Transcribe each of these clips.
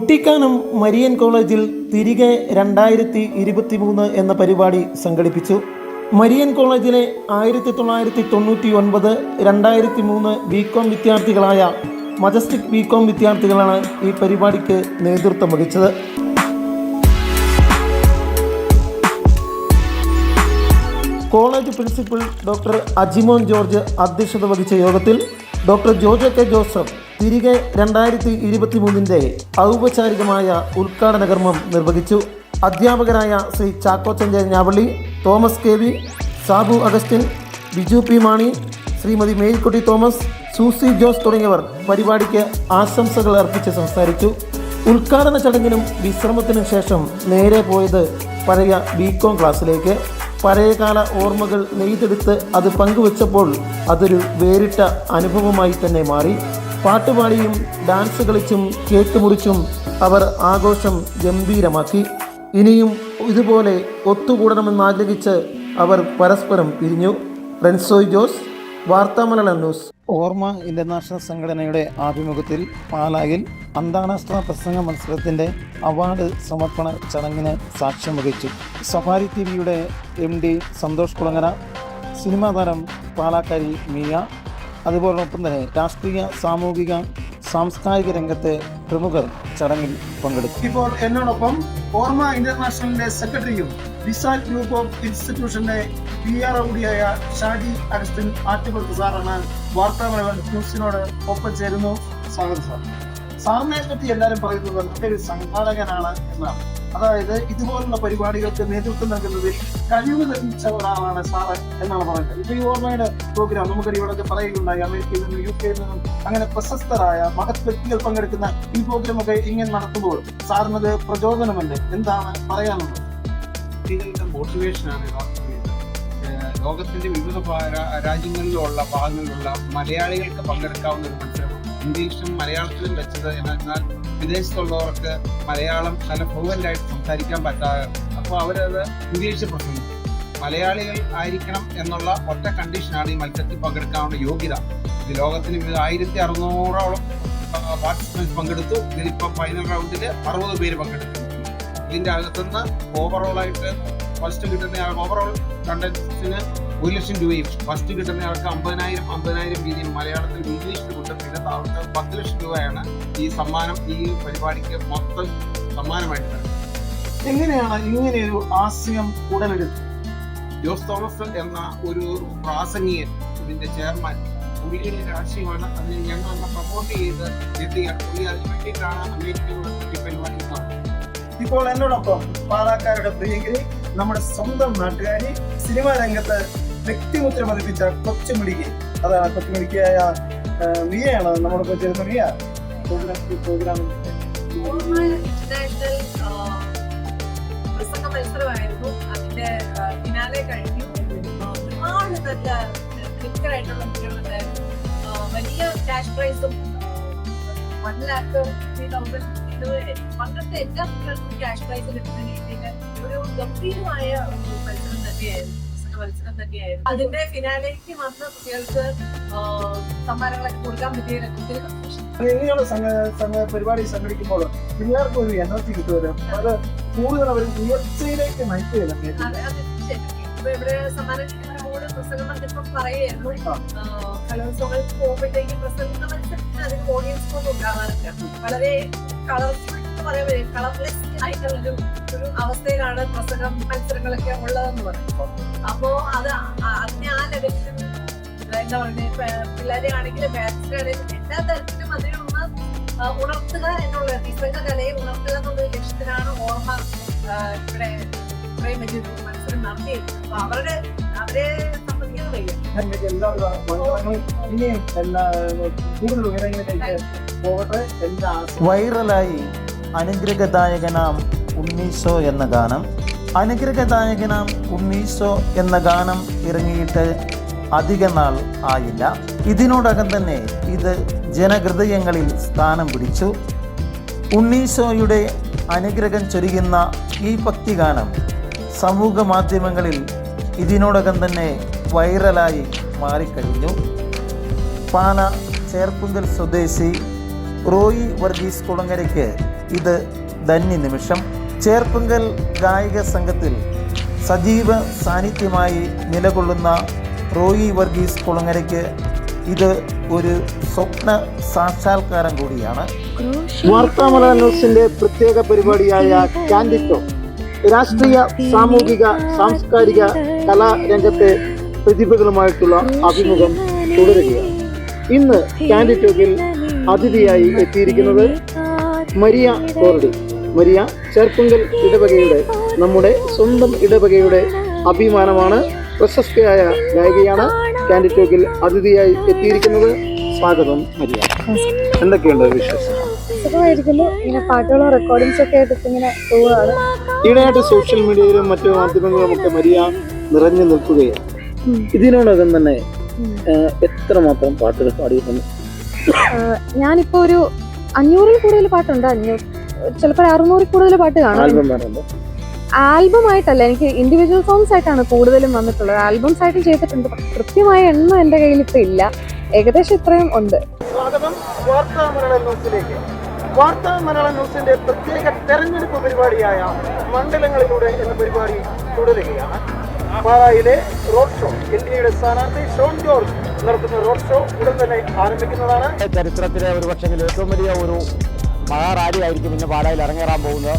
Kuttikkanam Marian കോളേജിൽ തിരികെ 2023 എന്ന പരിപാടി സംഘടിപ്പിച്ചു. മരിയൻ കോളേജിലെ 1999, 2003 ബികോം വിദ്യാർത്ഥികളായ മജസ്റ്റിക് ബികോം വിദ്യാർത്ഥികളാണ് ഈ പരിപാടിക്ക് നേതൃത്വം വഹിച്ചത്. College principal doctor Ajimon George അധ്യക്ഷത വഹിച്ച യോഗത്തിൽ ഡോക്ടർ ജോജോ കെ ജോസഫ് തിരികെ 2023 ഔപചാരികമായ ഉദ്ഘാടന കർമ്മം നിർവഹിച്ചു. അധ്യാപകരായ Shri Chakkochan Njavally, Thomas K V, Sabu Augustine, Biju P Mani, Shrimati Marykutty Thomas, Susie Jose തുടങ്ങിയവർ പരിപാടിക്ക് ആശംസകൾ അർപ്പിച്ച് സംസാരിച്ചു. ഉദ്ഘാടന ചടങ്ങിനും വിശ്രമത്തിനും ശേഷം നേരെ പോയത് പഴയ ബികോം ക്ലാസ്സിലേക്ക്. പഴയകാല ഓർമ്മകൾ നെയ്തെടുത്ത് അത് പങ്കുവച്ചപ്പോൾ അതൊരു വേറിട്ട അനുഭവമായി തന്നെ മാറി. പാട്ടുപാടിയും ഡാൻസ് കളിച്ചും കേക്ക് മുറിച്ചും അവർ ആഘോഷം ഗംഭീരമാക്കി. ഇനിയും ഇതുപോലെ ഒത്തുകൂടണമെന്നാഗ്രഹിച്ച് അവർ പരസ്പരം പിരിഞ്ഞു. റെൻസോയ് ജോസ്, വാർത്താമലയാളം ന്യൂസ്. ഓർമ്മ ഇൻ്റർനാഷണൽ സംഘടനയുടെ ആഭിമുഖ്യത്തിൽ പാലായിൽ അന്താരാഷ്ട്ര പ്രസംഗ മത്സരത്തിൻ്റെ അവാർഡ് സമർപ്പണ ചടങ്ങിന് സാക്ഷ്യം വഹിച്ചു. സഫാരി ടിവിയുടെ MD സന്തോഷ് കുളങ്ങര, സിനിമാ താരം പാലാക്കാരി മിയ, അതുപോലൊപ്പം തന്നെ രാഷ്ട്രീയ, സാമൂഹിക, സാംസ്കാരിക രംഗത്തെ പ്രമുഖർ ചടങ്ങിൽ പങ്കെടുത്തു. ഇപ്പോൾ എന്നോടൊപ്പം ഓർമ്മ ഇന്റർനാഷണലിന്റെ സെക്രട്ടറിയും വിസാൽ ഗ്രൂപ്പ് ഓഫ് ഇൻസ്റ്റിറ്റ്യൂഷന്റെ PR കൂടിയായ ഷാജി അഗസ്റ്റിൻ ആറ്റുപുറത്ത് സാറാണ് വാർത്താമലയാളം ന്യൂസിനോട് ഒപ്പം ചേരുന്നു. സ്വാഗതം സാർ. സാറിനെ പറ്റി എല്ലാവരും പറയുന്നത് നല്ലൊരു സംഘാടകനാണ് എന്നാണ്. അതായത് ഇതുപോലുള്ള പരിപാടികൾക്ക് നേതൃത്വം നൽകുന്നതിൽ കഴിവ് തെളിയിച്ച ഒരാളാണ് സാറ് എന്നാണ് പറയുന്നത്. ഇപ്പൊ ഈ ഓർമ്മയുടെ പ്രോഗ്രാം നമുക്കറിയാം, ഇവിടെ പറയുകയുണ്ടായി അമേരിക്കയിൽ നിന്നും UK നിന്നും അങ്ങനെ പ്രശസ്തരായ മഹത് വ്യക്തികൾ പങ്കെടുക്കുന്ന ഈ പ്രോഗ്രാം ഒക്കെ ഇങ്ങനെ നടത്തുമ്പോൾ സാറിനത് പ്രചോദനമല്ലേ? എന്താണ് പറയാനുള്ളത്? കുട്ടികളുടെ മോട്ടിവേഷനാണ് ലോകത്തിന്റെ വിവിധ രാജ്യങ്ങളിലുള്ള ഭാഗങ്ങളിലുള്ള മലയാളികൾക്ക് പങ്കെടുക്കാവുന്ന ഒരു മത്സരം ഇംഗ്ലീഷും മലയാളത്തിലും വെച്ചത്. എന്നാൽ വിദേശത്തുള്ളവർക്ക് മലയാളം നല്ല ഫ്ലുവൻ്റായിട്ട് സംസാരിക്കാൻ പറ്റാതെ, അപ്പോൾ അവരത് ഇംഗ്ലീഷിൽ പ്രസംഗിക്കും. മലയാളികൾ ആയിരിക്കണം എന്നുള്ള ഒറ്റ കണ്ടീഷനാണ് ഈ മത്സരത്തിൽ പങ്കെടുക്കാനുള്ള യോഗ്യത. ഇത് ലോകത്തിന് 1600ഓളം പാർട്ടിസിപ്പൻസ് പങ്കെടുത്തു. ഇതിലിപ്പോൾ ഫൈനൽ റൗണ്ടിൽ 60 പേര് പങ്കെടുത്തു. ഇതിൻ്റെ അകത്തുനിന്ന് ഓവറോളായിട്ട് ഫസ്റ്റ് കിട്ടുന്ന ഓവറോൾ കണ്ടൻസിന് 1 ലക്ഷം രൂപയും, ഫസ്റ്റ് കിട്ടുന്ന ആൾക്ക് 50,000 വീതിയും മലയാളത്തിലും ഇംഗ്ലീഷിലും കിട്ടും. പിന്നെ 10 ലക്ഷം രൂപയാണ് ഈ സമ്മാനം, ഈ പരിപാടിക്ക് മൊത്തം സമ്മാനമായിട്ട് തരുന്നത്. എങ്ങനെയാണ് ഇങ്ങനെയൊരു ആശയം ഉടലെടുത്തത്? ജോസ് തോമസ് എന്ന ഒരു പ്രാസംഗികൻ, ഇതിന്റെ ചെയർമാൻ, പുള്ളിയുടെ രാഷ്ട്രീയമാണ്. അതിന് ഞങ്ങൾ പ്രൊമോട്ട് ചെയ്ത് എത്തിയാണ്. പുള്ളി അതിന് വേണ്ടിയിട്ടാണ് അമേരിക്കയിൽ പരിപാടി നടത്തുന്നത്. ഇപ്പോൾ എന്നോടൊപ്പം പാലക്കാരുടെ പ്രിയങ്കരി, നമ്മുടെ സ്വന്തം നാട്ടുകാരി, സിനിമാ രംഗത്ത് വ്യക്തിമുദ്ര പതിപ്പിച്ച കൊച്ചുമിടുക്കി, അതാണ് കൊച്ചുമിടുക്കിയായ മിയയാണ് നമ്മളിപ്പോൾ ചേരുന്ന മിയ. പ്രസംഗ മത്സരമായിരുന്നു. അതിന്റെ ഫിനാലെ കഴിഞ്ഞു. ഒരുപാട് നല്ല ക്ലിക്കറായിട്ടുള്ള കുട്ടികളുണ്ടായിരുന്നു. വലിയ ക്യാഷ് പ്രൈസും 1,03,000 പണ്ടത്തെ എല്ലാ കുട്ടികൾക്കും ക്യാഷ് പ്രൈസ് കിട്ടുന്ന രീതിയിൽ ഒരു ഗംഭീരമായ മത്സരം തന്നെയായിരുന്നു. മത്സരം തന്നെയായിരുന്നു. അതിന്റെ ഫിനാലേക്ക് വന്ന കുട്ടികൾക്ക് സമ്മാനങ്ങളൊക്കെ കൊടുക്കാൻ പറ്റിയ ഇങ്ങനെയുള്ള പരിപാടി സംഘടിക്കുമ്പോൾ പിള്ളേർക്ക് ഒരു എനർജി കിട്ടുമല്ലോ, അത് കൂടുതൽ അവർ ഉയർച്ചയിലേക്ക് നയിക്കുകയല്ല. ഇവിടെ സമ്മാനം പ്രസംഗം ഇപ്പം പറയായിരുന്നു. കലോത്സവങ്ങൾക്ക് പോകുമ്പോഴത്തേക്കും പ്രസംഗ മത്സരത്തിന് അതിന് ഓഡിയൻസ് ഒന്നും ഉണ്ടാകാറില്ല. വളരെ കളർഫുൾ കളർലെസ് ആയിട്ടുള്ളൊരു അവസ്ഥയിലാണ് പ്രസംഗ മത്സരങ്ങളൊക്കെ ഉള്ളതെന്ന് പറയുമ്പോൾ, അപ്പോ അത് അതിനെ ആ ലെവലിൽ എന്താ പറയുക, പിള്ളേരെ ആണെങ്കിലും പാരന്റ്സിനെ ആണെങ്കിലും എല്ലാ തരത്തിലും അതിനൊന്ന് ഉണർത്തുക എന്നുള്ള പ്രസംഗ കലയെ ഉണർത്തുക എന്നുള്ള ലക്ഷ്യത്തിലാണ് ഓർമ്മ ഇവിടെ ഇത്രയും വലിയൊരു മത്സരം നടത്തിയത്. അപ്പൊ അവരെ സംബന്ധിക്കാൻ വയ്യ. വൈറലായി അനുഗ്രഹദായകനാം ഉണ്ണീശോ എന്ന ഗാനം. അനുഗ്രഹദായകനാം ഉണ്ണീശോ എന്ന ഗാനം ഇറങ്ങിയിട്ട് അധിക നാൾ ആയില്ല. ഇതിനോടകം തന്നെ ഇത് ജനഹൃദയങ്ങളിൽ സ്ഥാനം പിടിച്ചു. ഉണ്ണീശോയുടെ അനുഗ്രഹം ചൊരിയുന്ന ഈ ഭക്തിഗാനം സമൂഹ മാധ്യമങ്ങളിൽ ഇതിനോടകം തന്നെ വൈറലായി മാറിക്കഴിഞ്ഞു. പാല ചേർപ്പുങ്കൽ സ്വദേശി റോയി വർഗീസ് കുളങ്ങരയ്ക്ക് ഇത് ധന്യ നിമിഷം. ചേർപ്പുങ്കൽ ഗായിക സംഘത്തിൽ സജീവ സാന്നിധ്യമായി നിലകൊള്ളുന്ന റോയി വർഗീസ് കുളങ്ങരയ്ക്ക് ഇത് ഒരു സ്വപ്ന സാക്ഷാത്കാരം കൂടിയാണ്. വാർത്താമല ന്യൂസിന്റെ പ്രത്യേക പരിപാടിയായ കാൻഡിറ്റോ രാഷ്ട്രീയ, സാമൂഹിക, സാംസ്കാരിക, കലാരംഗത്തെ പ്രതിഭകളുമായിട്ടുള്ള അഭിമുഖം തുടരുകയാണ്. ഇന്ന് കാൻഡിറ്റോയിൽ അതിഥിയായി എത്തിയിരിക്കുന്നത് മരിയ കോർഡി. മരിയ ചേർപ്പുങ്കൽ ഇടവകയുടെ, നമ്മുടെ സ്വന്തം ഇടവകയുടെ അഭിമാനമാണ്. പ്രശസ്തയായ ഗായികയാണ്. കാൻഡിറ്റോയിൽ അതിഥിയായി എത്തിയിരിക്കുന്നത്. സ്വാഗതം മരിയ. എന്തൊക്കെയുണ്ട് വിശേഷം? സുഖമായിരിക്കുന്നു. ഇങ്ങനെ പാട്ടുകളും റെക്കോർഡിങ്സ് ഒക്കെ ആയിട്ട് ഇങ്ങനെ പോവുകയാണ്. ഈയിടെയായിട്ട് സോഷ്യൽ മീഡിയയിലും മറ്റു മാധ്യമങ്ങളിലും ഒക്കെ മരിയ നിറഞ്ഞു നിൽക്കുകയാണ്. ഇതിനോടകം തന്നെ എത്രമാത്രം പാട്ടുകൾ പാടിയിട്ടുണ്ട്? ഞാനിപ്പോ ഒരു 500-ൽ കൂടുതൽ പാട്ടുണ്ട്. ചിലപ്പോൾ 600-ൽ കൂടുതൽ പാട്ട് കാണും. ആൽബം ആയിട്ടല്ല, എനിക്ക് ഇൻഡിവിജ്വൽ സോങ്സ് ആയിട്ടാണ് കൂടുതലും വന്നിട്ടുള്ളത്. ആൽബംസ് ആയിട്ട് ചെയ്തിട്ടുണ്ട്. കൃത്യമായ എണ്ണം എന്റെ കയ്യിൽ ഇപ്പൊ ഇല്ല. ഏകദേശം ഇത്രയും ഉണ്ട്. സ്വാഗതം വാർത്താ മലയാളം ന്യൂസിലേക്ക്. വാർത്താ മലയാളം ന്യൂസിന്റെ പ്രത്യേക തെരഞ്ഞെടുപ്പ് പരിപാടിയായ മണ്ഡലങ്ങളിലൂടെ എന്ന പരിപാടി തുടരുകയാണ്. പാലായിലെ റോഡ് ഷോ, എൽഡിഎയുടെ സ്ഥാനാർത്ഥി ഷോൺ ജോർജ് നടത്തുന്ന റോഡ് ഷോ ഉടൻ തന്നെ ആരംഭിക്കുന്നതാണ്. ചരിത്രത്തിലെ ഒരു പക്ഷേ ഏറ്റവും വലിയ ഒരു മഹാറാലി ആയിരിക്കും ഇന്ന് പാലായിൽ ഇറങ്ങേറാൻ പോകുന്നത്.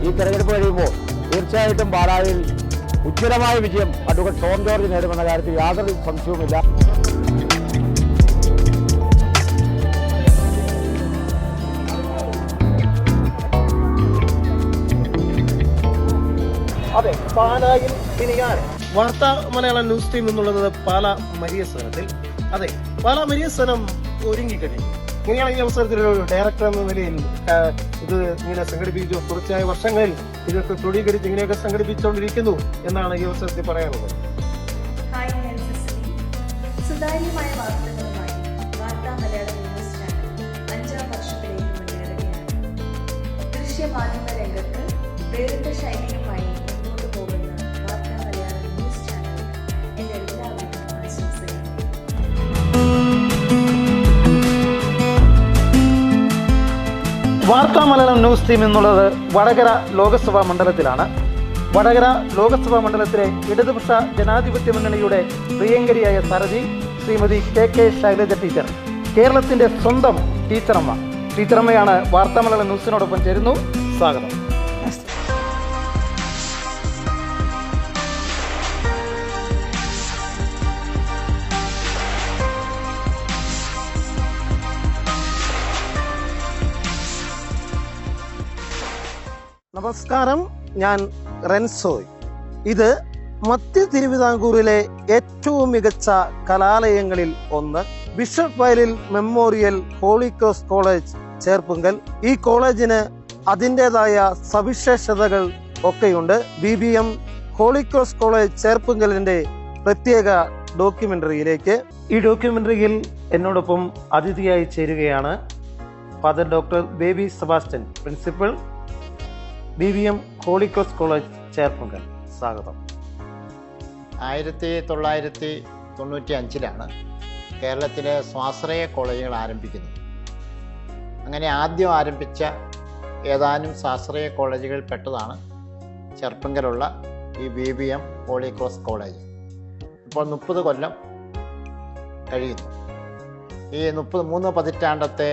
ഈ തെരഞ്ഞെടുപ്പ് കഴിയുമ്പോൾ തീർച്ചയായിട്ടും പാലായിൽ ഉജ്ജ്വലമായ വിജയം അഡ്വക്കേറ്റ് ഷോൺ ജോർജ് നേടുമെന്ന കാര്യത്തിൽ യാതൊരു സംശയവുമില്ല. അതെ, പാലായിൽ ഇനിയാണ് വാർത്താ മലയാളം ന്യൂസ് ടീം എന്നുള്ളത് പാല മരിയ സ്ഥാനത്തിൽ. അതെ, പാല മരിയ സ്ഥാനം ഒരുങ്ങിക്കഴിഞ്ഞു. ഇങ്ങനെയാണ് ഈ അവസരത്തിൽ ഒരു ഡയറക്ടർ എന്ന നിലയിൽ ഇത് ഇങ്ങനെ സംഘടിപ്പിച്ചു. തുടർച്ചയായ വർഷങ്ങളിൽ ഇതൊക്കെ ക്രോഡീകരിച്ച് ഇങ്ങനെയൊക്കെ സംഘടിപ്പിച്ചുകൊണ്ടിരിക്കുന്നു എന്നാണ് ഈ അവസരത്തിൽ പറയാനുള്ളത്. സുതാര്യമായ വാർത്തകളുമായി വാർത്താ മലയാളം ന്യൂസ് ചാനൽ 5ാം വർഷത്തിലേക്ക് മുന്നേറുകയാണ്. ദൃശ്യമാധ്യമ രംഗത്ത് വേറിട്ട ശൈലിയുമായി മുന്നോട്ട് പോകുന്ന വാർത്താ മലയാളം ന്യൂസ് ചാനൽ എന്റെ എല്ലാവരും ആശംസകൾ. വാർത്താ മലയാളം ന്യൂസ് ടീം എന്നുള്ളത് വടകര ലോകസഭാ മണ്ഡലത്തിലാണ്. വടകര ലോകസഭാ മണ്ഡലത്തിലെ ഇടതുപക്ഷ ജനാധിപത്യ മുന്നണിയുടെ പ്രിയങ്കരിയായ സാരഥി ശ്രീമതി കെ ശൈലജ ടീച്ചർ, കേരളത്തിൻ്റെ സ്വന്തം ടീച്ചറമ്മ. ടീച്ചറമ്മയാണ് വാർത്താ മലയാളം ന്യൂസിനോടൊപ്പം ചേരുന്നു. സ്വാഗതം. നമസ്കാരം, ഞാൻ റെൻസോയ്. ഇത് മധ്യ തിരുവിതാംകൂറിലെ ഏറ്റവും മികച്ച കലാലയങ്ങളിൽ ഒന്ന് bishop Vayalil memorial holy cross college Cherpunkal. ഈ കോളേജിന് അതിൻ്റെതായ സവിശേഷതകൾ ഒക്കെയുണ്ട്. BBM ഹോളി ക്രോസ് കോളേജ് ചേർപ്പുങ്കലിന്റെ പ്രത്യേക ഡോക്യുമെന്ററിയിലേക്ക്. ഈ ഡോക്യുമെന്ററിയിൽ എന്നോടൊപ്പം അതിഥിയായി ചേരുകയാണ് father doctor Baby Sebastian, principal, BBM holy cross college Cherpunkal. സ്വാഗതം. 1995 കേരളത്തിലെ സ്വാശ്രയ കോളേജുകൾ ആരംഭിക്കുന്നത്. അങ്ങനെ ആദ്യം ആരംഭിച്ച ഏതാനും സ്വാശ്രയ കോളേജുകളിൽ പെട്ടതാണ് ചെർപ്പുങ്കലുള്ള ഈ BBM ഹോളി ക്രോസ് കോളേജ്. ഇപ്പോൾ 30 കൊല്ലം കഴിയുന്നു. ഈ 3 പതിറ്റാണ്ടത്തെ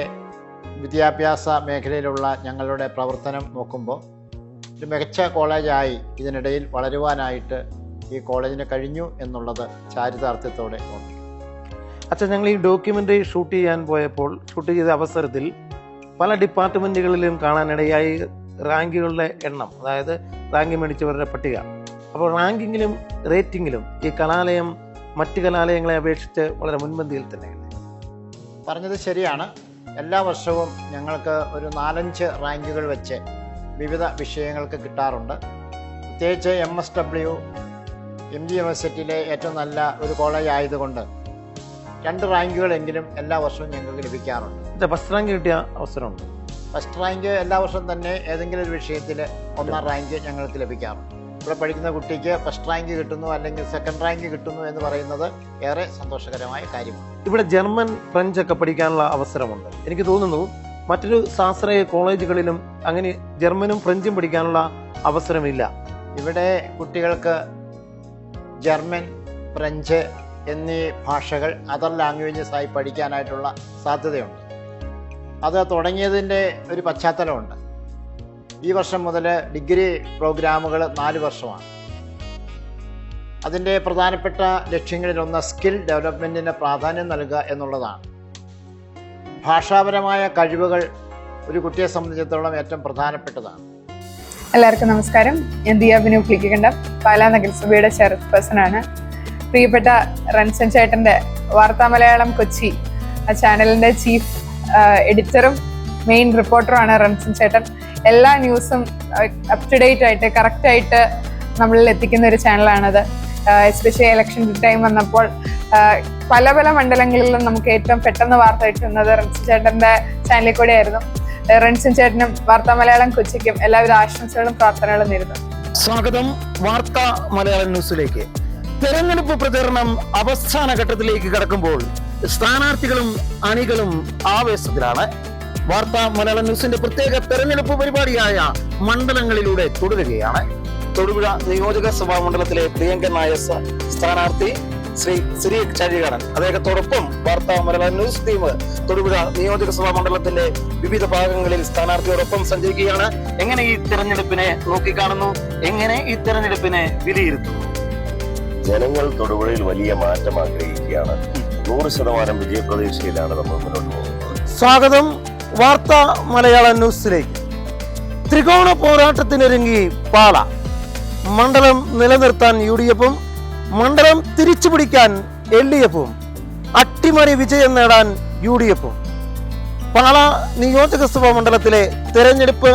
വിദ്യാഭ്യാസ മേഖലയിലുള്ള ഞങ്ങളുടെ പ്രവർത്തനം നോക്കുമ്പോൾ ഒരു മികച്ച കോളേജായി ഇതിനിടയിൽ വളരുവാനായിട്ട് ഈ കോളേജിന് കഴിഞ്ഞു എന്നുള്ളത് ചാരിതാർത്ഥ്യത്തോടെ ഓർമ്മിക്കും. അച്ഛൻ, ഞങ്ങൾ ഈ ഡോക്യുമെൻ്ററി ഷൂട്ട് ചെയ്ത അവസരത്തിൽ പല ഡിപ്പാർട്ട്മെൻറ്റുകളിലും കാണാനിടയായി റാങ്കുകളുടെ എണ്ണം, അതായത് റാങ്ക് മേടിച്ചവരുടെ പട്ടിക. അപ്പോൾ റാങ്കിങ്ങിലും റേറ്റിങ്ങിലും ഈ കലാലയം മറ്റ് കലാലയങ്ങളെ അപേക്ഷിച്ച് വളരെ മുൻപന്തിയിൽ തന്നെയാണ്. പറഞ്ഞത് ശരിയാണ്. എല്ലാ വർഷവും ഞങ്ങൾക്ക് ഒരു 4-5 റാങ്കുകൾ വെച്ച് വിവിധ വിഷയങ്ങൾക്ക് കിട്ടാറുണ്ട്. പ്രത്യേകിച്ച് MSW MG യൂണിവേഴ്സിറ്റിയിലെ ഏറ്റവും നല്ല ഒരു കോളേജ് ആയതുകൊണ്ട് 2 റാങ്കുകളെങ്കിലും എല്ലാ വർഷവും ഞങ്ങൾക്ക് ലഭിക്കാറുണ്ട്. ഫസ്റ്റ് റാങ്ക് കിട്ടിയ അവസരമുണ്ട്. ഫസ്റ്റ് റാങ്ക് എല്ലാ വർഷവും തന്നെ ഏതെങ്കിലും ഒരു വിഷയത്തിൽ 1ാം റാങ്ക് ഞങ്ങൾക്ക് ലഭിക്കാറുണ്ട്. ഇവിടെ പഠിക്കുന്ന കുട്ടിക്ക് ഫസ്റ്റ് റാങ്ക് കിട്ടുന്നു അല്ലെങ്കിൽ സെക്കൻഡ് റാങ്ക് കിട്ടുന്നു എന്ന് പറയുന്നത് ഏറെ സന്തോഷകരമായ കാര്യമാണ്. ഇവിടെ ജർമ്മൻ, ഫ്രഞ്ച് ഒക്കെ പഠിക്കാനുള്ള അവസരമുണ്ട്. എനിക്ക് തോന്നുന്നു മറ്റൊരു സ്വാശ്രയ കോളേജുകളിലും അങ്ങനെ ജർമ്മനും ഫ്രഞ്ചും പഠിക്കാനുള്ള അവസരമില്ല. ഇവിടെ കുട്ടികൾക്ക് ജർമ്മൻ, ഫ്രഞ്ച് എന്നീ ഭാഷകൾ അതർ ലാംഗ്വേജസായി പഠിക്കാനായിട്ടുള്ള സാധ്യതയുണ്ട്. അത് തുടങ്ങിയതിൻ്റെ ഒരു പശ്ചാത്തലമുണ്ട്. ഈ വർഷം മുതൽ ഡിഗ്രി പ്രോഗ്രാമുകൾ 4 വർഷമാണ്. അതിൻ്റെ പ്രധാനപ്പെട്ട ലക്ഷ്യങ്ങളിലൊന്ന് സ്കിൽ ഡെവലപ്മെൻറ്റിന് പ്രാധാന്യം നൽകുക എന്നുള്ളതാണ്. ഭാഷാപരമായ കഴിവുകൾ ഒരു കുട്ടിയെ സംബന്ധിച്ചിടത്തോളം ഏറ്റവും പ്രധാനപ്പെട്ടതാണ്. എല്ലാവർക്കും നമസ്കാരം. ഞാൻ ദിയ ബിനു ക്ലിക്കണ്ട, പാലാ നഗരസഭയുടെ ചെയർപേഴ്സൺ ആണ്. പ്രിയപ്പെട്ട റൺസൺ ചേട്ടൻ്റെ വാർത്താ മലയാളം കൊച്ചി ചാനലിൻ്റെ ചീഫ് എഡിറ്ററും മെയിൻ റിപ്പോർട്ടറുമാണ് റൺസൺ ചേട്ടൻ. എല്ലാ ന്യൂസും അപ് ടു ഡേറ്റ് ആയിട്ട് കറക്റ്റായിട്ട് നമ്മളിൽ എത്തിക്കുന്ന ഒരു ചാനലാണത്. എസ്പെഷ്യലി ഇലക്ഷൻ ടൈം വന്നപ്പോൾ പല പല മണ്ഡലങ്ങളിലും നമുക്ക് ഏറ്റവും പെട്ടെന്ന് വാർത്ത കിട്ടുന്നത് റൺസൺ ചേട്ടൻ്റെ ചാനലിൽ കൂടെ ആയിരുന്നു. റൺസൺ ചേട്ടനും വാർത്താ മലയാളം കൊച്ചിക്കും എല്ലാവിധ ആശംസകളും പ്രാർത്ഥനകളും നേരുന്നു. സ്വാഗതം വാർത്താ മലയാളം ന്യൂസിലേക്ക്. തെരഞ്ഞെടുപ്പ് പ്രചരണം അവസാന ഘട്ടത്തിലേക്ക് കടക്കുമ്പോൾ സ്ഥാനാർത്ഥികളും അണികളും ആവേശത്തിലാണ്. വാർത്താ മലയാളം ന്യൂസിന്റെ പ്രത്യേക തെരഞ്ഞെടുപ്പ് പരിപാടിയായ മണ്ഡലങ്ങളിലൂടെ തുടരുകയാണ്. തൊടുപുഴ നിയോജക സഭാ മണ്ഡലത്തിലെ പ്രിയങ്കനായ സ്ഥാനാർത്ഥി ശ്രീ സിറിയക് ചാഴികാടൻ, അദ്ദേഹത്തോടൊപ്പം വാർത്താ മലയാളം ന്യൂസ് ടീം തൊടുപുഴ നിയോജക സഭാ മണ്ഡലത്തിന്റെ വിവിധ ഭാഗങ്ങളിൽ സ്ഥാനാർത്ഥിയോടൊപ്പം സഞ്ചരിക്കുകയാണ്. എങ്ങനെ ഈ തെരഞ്ഞെടുപ്പിനെ നോക്കിക്കാണുന്നു, എങ്ങനെ ഈ തെരഞ്ഞെടുപ്പിനെ വിലയിരുത്തുന്നു? ജനങ്ങൾ തൊടുപുഴയിൽ വലിയ മാറ്റം ആഗ്രഹിക്കുകയാണ്. 100% വിജയപ്രതീക്ഷയിലാണ് നമ്മൾ മുന്നോട്ട് പോകുന്നത്. സ്വാഗതം വാർത്താ മലയാളം ന്യൂസിലേക്ക്. ത്രികോണ പോരാട്ടത്തിനൊരുങ്ങി പാല. മണ്ഡലം നിലനിർത്താൻ UDF-ഉം മണ്ഡലം തിരിച്ചുപിടിക്കാൻ LDF-ഉം അട്ടിമറി വിജയം നേടാൻ UDF-ഉം. പാല നിയോജകസഭാ മണ്ഡലത്തിലെ തെരഞ്ഞെടുപ്പ്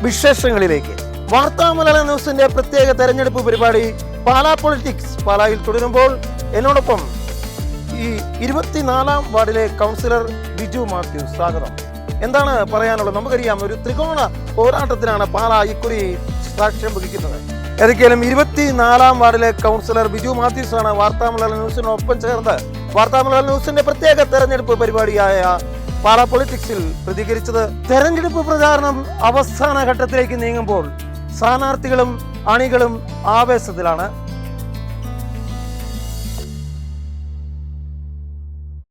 വിശേഷങ്ങളിലേക്ക് വാർത്താ മലയാളം ന്യൂസിന്റെ പ്രത്യേക തെരഞ്ഞെടുപ്പ് പരിപാടി പാലാ പൊളിറ്റിക്സ് പാലായിൽ തുടരുമ്പോൾ എന്നോടൊപ്പം ഈ 24-ാം വാർഡിലെ കൗൺസിലർ ബിജു മാത്യു. സ്വാഗതം. എന്താണ് പറയാനുള്ളത്? നമുക്കറിയാം, ഒരു ത്രികോണ പോരാട്ടത്തിനാണ് പാലാ ഇക്കുറി സാക്ഷ്യം വഹിക്കുന്നത്. ഏതൊക്കെയാലും 24-ാം വാർഡിലെ കൗൺസിലർ ബിജു മാത്യൂസ് ആണ് വാർത്താ മലയാളം ന്യൂസിനൊപ്പം ചേർന്ന് വാർത്താ മലയാളം ന്യൂസിന്റെ പ്രത്യേക തെരഞ്ഞെടുപ്പ് പരിപാടിയായ പാലാ പൊളിറ്റിക്സിൽ പ്രതികരിച്ചത്. തെരഞ്ഞെടുപ്പ് പ്രചാരണം അവസാന ഘട്ടത്തിലേക്ക് നീങ്ങുമ്പോൾ സ്ഥാനാർത്ഥികളും അണികളും ആവേശത്തിലാണ്.